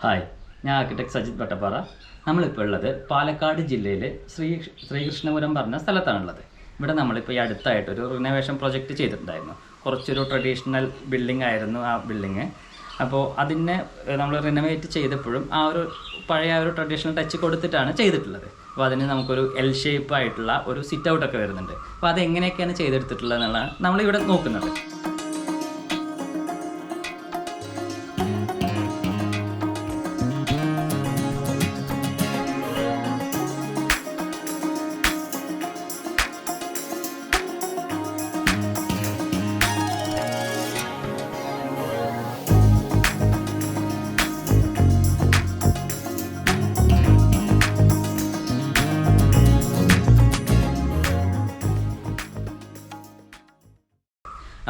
Hi, ഞാൻ architect Sajith Vattappara. നമ്മളിപ്പോൾ ഉള്ളത് പാലക്കാട് ജില്ലയിൽ ശ്രീകൃഷ്ണപുരം പറഞ്ഞ സ്ഥലത്താണുള്ളത്. ഇവിടെ നമ്മളിപ്പോൾ ഈ അടുത്തായിട്ടൊരു റിനോവേഷൻ പ്രൊജക്റ്റ് ചെയ്തിട്ടുണ്ടായിരുന്നു. കുറച്ചൊരു ട്രഡീഷണൽ ബിൽഡിംഗ് ആയിരുന്നു ആ ബിൽഡിങ്. അപ്പോൾ അതിനെ നമ്മൾ റിനോവേറ്റ് ചെയ്തപ്പോഴും ആ ഒരു പഴയ ഒരു ട്രഡീഷണൽ ടച്ച് കൊടുത്തിട്ടാണ് ചെയ്തിട്ടുള്ളത്. അപ്പോൾ അതിന് നമുക്കൊരു എൽ ഷേപ്പ് ആയിട്ടുള്ള ഒരു സിറ്റ് ഔട്ടൊക്കെ വരുന്നുണ്ട്. അപ്പോൾ അതെങ്ങനെയൊക്കെയാണ് ചെയ്തെടുത്തിട്ടുള്ളത് എന്നുള്ളതാണ് നമ്മളിവിടെ നോക്കുന്നത്.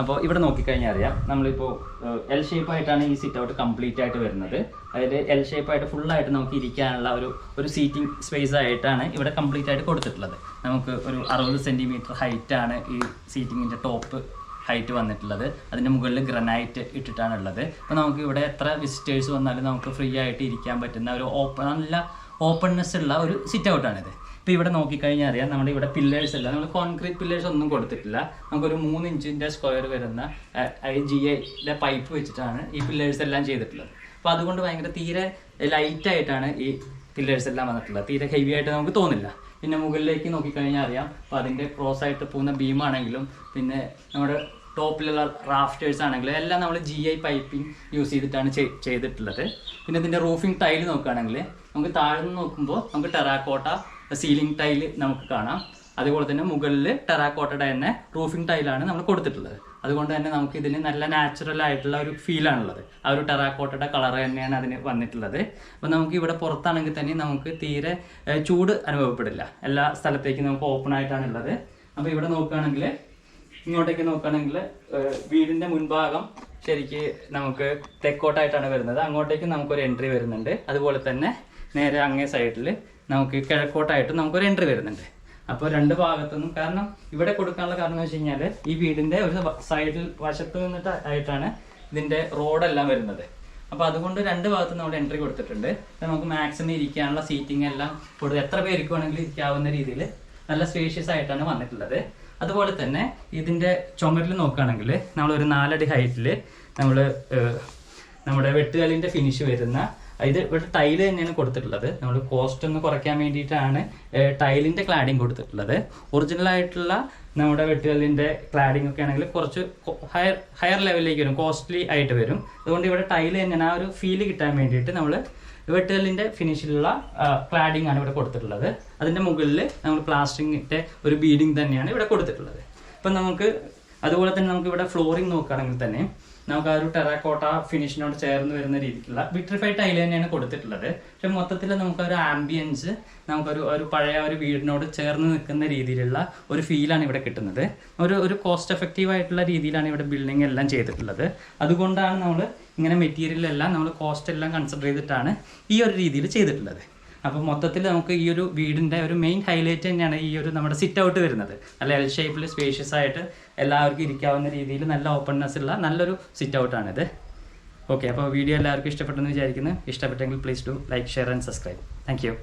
അപ്പോൾ ഇവിടെ നോക്കിക്കഴിഞ്ഞാൽ അറിയാം, നമ്മളിപ്പോൾ എൽ ഷേപ്പായിട്ടാണ് ഈ സിറ്റ് ഔട്ട് കംപ്ലീറ്റ് ആയിട്ട് വരുന്നത്. അതായത് എൽ ഷേപ്പായിട്ട് ഫുള്ളായിട്ട് നമുക്ക് ഇരിക്കാനുള്ള ഒരു സീറ്റിംഗ് സ്പേസ് ആയിട്ടാണ് ഇവിടെ കംപ്ലീറ്റ് ആയിട്ട് കൊടുത്തിട്ടുള്ളത്. നമുക്ക് ഒരു 60 സെൻറ്റിമീറ്റർ ഹൈറ്റാണ് ഈ സീറ്റിങ്ങിൻ്റെ ടോപ്പ് ഹൈറ്റ് വന്നിട്ടുള്ളത്. അതിൻ്റെ മുകളിൽ ഗ്രാനൈറ്റ് ഇട്ടിട്ടാണുള്ളത്. അപ്പോൾ നമുക്ക് ഇവിടെ എത്ര വിസിറ്റേഴ്സ് വന്നാലും നമുക്ക് ഫ്രീ ആയിട്ട് ഇരിക്കാൻ പറ്റുന്ന ഒരു നല്ല ഓപ്പൺനെസ് ഉള്ള ഒരു സിറ്റ് ഔട്ടാണിത്. ഇപ്പോൾ ഇവിടെ നോക്കിക്കഴിഞ്ഞാൽ അറിയാം, നമ്മുടെ ഇവിടെ പില്ലേഴ്സ് എല്ലാം നമ്മൾ കോൺക്രീറ്റ് പില്ലേഴ്സ് ഒന്നും കൊടുത്തിട്ടില്ല. നമുക്കൊരു 3 ഇഞ്ചിൻ്റെ സ്ക്വയർ വരുന്ന GIയുടെ പൈപ്പ് വെച്ചിട്ടാണ് ഈ പില്ലേഴ്സ് എല്ലാം ചെയ്തിട്ടുള്ളത്. അപ്പോൾ അതുകൊണ്ട് തീരെ ലൈറ്റായിട്ടാണ് ഈ പില്ലേഴ്സ് എല്ലാം വന്നിട്ടുള്ളത്. തീരെ ഹെവി ആയിട്ട് നമുക്ക് തോന്നില്ല. പിന്നെ മുകളിലേക്ക് നോക്കിക്കഴിഞ്ഞാൽ അറിയാം, അപ്പോൾ അതിൻ്റെ ക്രോസ് ആയിട്ട് പോകുന്ന ബീമാണെങ്കിലും പിന്നെ നമ്മുടെ ടോപ്പിലുള്ള റാഫ്റ്റേഴ്സ് ആണെങ്കിലും എല്ലാം നമ്മൾ GI പൈപ്പിംഗ് യൂസ് ചെയ്തിട്ടാണ് ചെയ്തിട്ടുള്ളത്. പിന്നെ ഇതിൻ്റെ റൂഫിംഗ് ടൈല് നോക്കുകയാണെങ്കിൽ നമുക്ക് താഴ്ന്ന് നോക്കുമ്പോൾ നമുക്ക് ടെറാക്കോട്ട സീലിംഗ് ടൈല് നമുക്ക് കാണാം. അതുപോലെ തന്നെ മുകളിൽ ടെറാക്കോട്ടയുടെ തന്നെ റൂഫിംഗ് ടൈലാണ് നമ്മൾ കൊടുത്തിട്ടുള്ളത്. അതുകൊണ്ട് തന്നെ നമുക്ക് ഇതിന് നല്ല നാച്ചുറൽ ആയിട്ടുള്ള ഒരു ഫീലാണുള്ളത്. ആ ഒരു ടെറാക്കോട്ടയുടെ കളർ തന്നെയാണ് അതിന് വന്നിട്ടുള്ളത്. അപ്പോൾ നമുക്ക് ഇവിടെ പുറത്താണെങ്കിൽ തന്നെ നമുക്ക് തീരെ ചൂട് അനുഭവപ്പെടില്ല. എല്ലാ സ്ഥലത്തേക്കും നമുക്ക് ഓപ്പൺ ആയിട്ടാണുള്ളത്. അപ്പോൾ ഇവിടെ നോക്കുകയാണെങ്കിൽ, ഇങ്ങോട്ടേക്ക് നോക്കുകയാണെങ്കിൽ വീടിൻ്റെ മുൻഭാഗം ശരിക്ക് നമുക്ക് തെക്കോട്ടായിട്ടാണ് വരുന്നത്. അങ്ങോട്ടേക്ക് നമുക്കൊരു എൻട്രി വരുന്നുണ്ട്. അതുപോലെ തന്നെ നേരെ അങ്ങേ സൈഡിൽ നമുക്ക് കിഴക്കോട്ടായിട്ട് നമുക്കൊരു എൻട്രി വരുന്നുണ്ട്. അപ്പോൾ രണ്ട് ഭാഗത്തുനിന്നും, കാരണം ഇവിടെ കൊടുക്കാനുള്ള കാരണം എന്ന് വെച്ച് കഴിഞ്ഞാൽ ഈ വീടിൻ്റെ ഒരു സൈഡിൽ വശത്ത് നിന്നിട്ട് ആയിട്ടാണ് ഇതിൻ്റെ റോഡെല്ലാം വരുന്നത്. അപ്പോൾ അതുകൊണ്ട് രണ്ട് ഭാഗത്തും നമ്മൾ എൻട്രി കൊടുത്തിട്ടുണ്ട്. നമുക്ക് മാക്സിമം ഇരിക്കാനുള്ള സീറ്റിംഗ് എല്ലാം കൊടുത്ത് എത്ര പേർക്ക് വേണമെങ്കിലും ഇരിക്കാവുന്ന രീതിയിൽ നല്ല സ്പേഷ്യസ് ആയിട്ടാണ് വന്നിട്ടുള്ളത്. അതുപോലെ തന്നെ ഇതിൻ്റെ ചുമരിൽ നോക്കുകയാണെങ്കിൽ നമ്മളൊരു 4 അടി ഹൈറ്റിൽ നമ്മുടെ വെട്ടുകല്ലിൻ്റെ ഫിനിഷ് വരുന്ന ഇത് ഇവിടെ ടൈല് തന്നെയാണ് കൊടുത്തിട്ടുള്ളത്. നമ്മൾ കോസ്റ്റ് ഒന്ന് കുറയ്ക്കാൻ വേണ്ടിയിട്ടാണ് ടൈലിൻ്റെ ക്ലാഡിങ് കൊടുത്തിട്ടുള്ളത്. ഒറിജിനൽ ആയിട്ടുള്ള നമ്മുടെ വെട്ടുകല്ലിൻ്റെ ക്ലാഡിംഗ് ഒക്കെ ആണെങ്കിൽ കുറച്ച് ഹയർ ലെവലിലേക്ക് വരും, കോസ്റ്റ്ലി ആയിട്ട് വരും. അതുകൊണ്ട് ഇവിടെ ടൈല് തന്നെയാണ് ആ ഒരു ഫീല് കിട്ടാൻ വേണ്ടിയിട്ട് നമ്മൾ വെട്ടുകല്ലിൻ്റെ ഫിനിഷിലുള്ള ക്ലാഡിംഗ് ആണ് ഇവിടെ കൊടുത്തിട്ടുള്ളത്. അതിൻ്റെ മുകളിൽ നമ്മൾ പ്ലാസ്റ്ററിങ്ങിൻ്റെ ഒരു ബീഡിങ് തന്നെയാണ് ഇവിടെ കൊടുത്തിട്ടുള്ളത്. അപ്പം നമുക്ക് അതുപോലെ തന്നെ നമുക്ക് ഇവിടെ ഫ്ലോറിംഗ് നോക്കുകയാണെങ്കിൽ തന്നെ നമുക്ക് ആ ഒരു ടെറാക്കോട്ട ഫിനിഷിനോട് ചേർന്ന് വരുന്ന രീതിക്കുള്ള വിട്രിഫൈഡ് ടൈല് തന്നെയാണ് കൊടുത്തിട്ടുള്ളത്. പക്ഷെ മൊത്തത്തിൽ നമുക്കൊരു ആംബിയൻസ്, നമുക്കൊരു പഴയ ഒരു വീടിനോട് ചേർന്ന് നിൽക്കുന്ന രീതിയിലുള്ള ഒരു ഫീലാണ് ഇവിടെ കിട്ടുന്നത്. ഒരു കോസ്റ്റ് എഫക്റ്റീവ് ആയിട്ടുള്ള രീതിയിലാണ് ഇവിടെ ബിൽഡിംഗ് എല്ലാം ചെയ്തിട്ടുള്ളത്. അതുകൊണ്ടാണ് നമ്മൾ ഇങ്ങനെ മെറ്റീരിയലെല്ലാം നമ്മൾ കോസ്റ്റ് എല്ലാം കൺസിഡർ ചെയ്തിട്ടാണ് ഈ ഒരു രീതിയിൽ ചെയ്തിട്ടുള്ളത്. അപ്പോൾ മൊത്തത്തിൽ നമുക്ക് ഈ ഒരു വീടിൻ്റെ ഒരു മെയിൻ ഹൈലൈറ്റ് തന്നെയാണ് ഈ ഒരു നമ്മുടെ സിറ്റ് ഔട്ട് വരുന്നത്. നല്ല എൽ ഷേപ്പിൽ സ്പേഷ്യസ് ആയിട്ട് എല്ലാവർക്കും ഇരിക്കാവുന്ന രീതിയിൽ നല്ല ഓപ്പൺനെസ് ഉള്ള നല്ലൊരു സിറ്റ് ഔട്ടാണിത്. ഓക്കെ, അപ്പോൾ വീഡിയോ എല്ലാവർക്കും ഇഷ്ടപ്പെട്ടെന്ന് വിചാരിക്കുന്നു. ഇഷ്ടപ്പെട്ടെങ്കിൽ please do like, share and subscribe. Thank you.